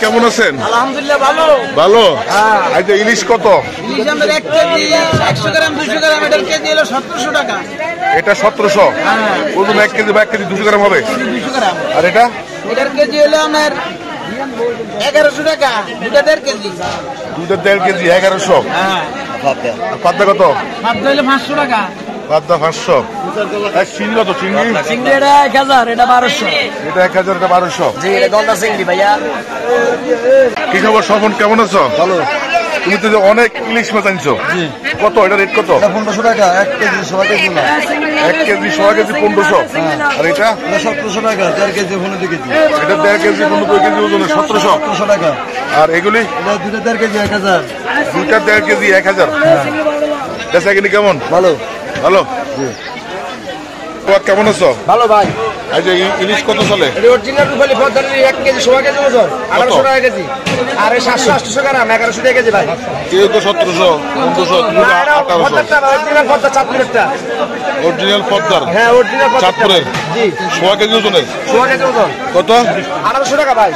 কেমন আছেন? আলহামদুলিল্লাহ ভালো। ভালো। আচ্ছা, ইলিশ কত? ইলিশ আমাদের 1 কেজি 100 গ্রাম 200 গ্রাম এটার কেজি হলো 1700 টাকা। এটা 1700। ওজন 1 কেজি বা 1 কেজি 200 গ্রাম হবে। 200 গ্রাম। আর এটা? এটার কেজি হলো আপনার 1100 টাকা। দুটা 1.5 কেজি। দুধের 1.5 কেজি 1100। হ্যাঁ। আর পাদ্দা কত? পাদ্দা হলো 500 টাকা। পাদ্দা 500। আর চিংড়ি কত? চিংড়ি? চিংড়ি এটা 1000, এটা 1200। এটা 1000, এটা 1200। জি, এটা গলদা চিংড়ি ভাইয়া। কি খবর স্বপন, কেমন আছো? ভালো। তুমি তো অনেক ইলিশ মাছ আনছো। কত এটা রেট কত? 1500 টাকা 1 কেজি 100 কেজি না। 1 কেজি 100 কেজি 1500। আর এটা? 1700 টাকা 1.5 কেজি 15 কেজি। এটা 1.5 কেজি 15 কেজি ওজনে 1700। 1700 টাকা। আর এগুলি? এটা দুটো 1.5 কেজি 1000। দুইটা 1.5 কেজি 1000। বেচা কিনি কেমন? ভালো। ভালো। কেমন আছো? ভালো ভাই। আচ্ছা, ইলিশ কত চলে? এটা অরিজিনাল রূপালী পদ্মার 1 কেজি 100 কেজি ওজন 1800 টাকা কেজি। আর 700 800 গ্রাম 1100 টাকা কেজি ভাই। কেউ তো 1700 1500 1800। অরিজিনাল পদ্মা চাঁদপুরেরটা। অরিজিনাল পদ্মার? হ্যাঁ, অরিজিনাল পদ্মা চাঁদপুরের। জি। 100 কেজি ওজনের 100 কেজি ওজন কত? 1800 টাকা ভাই।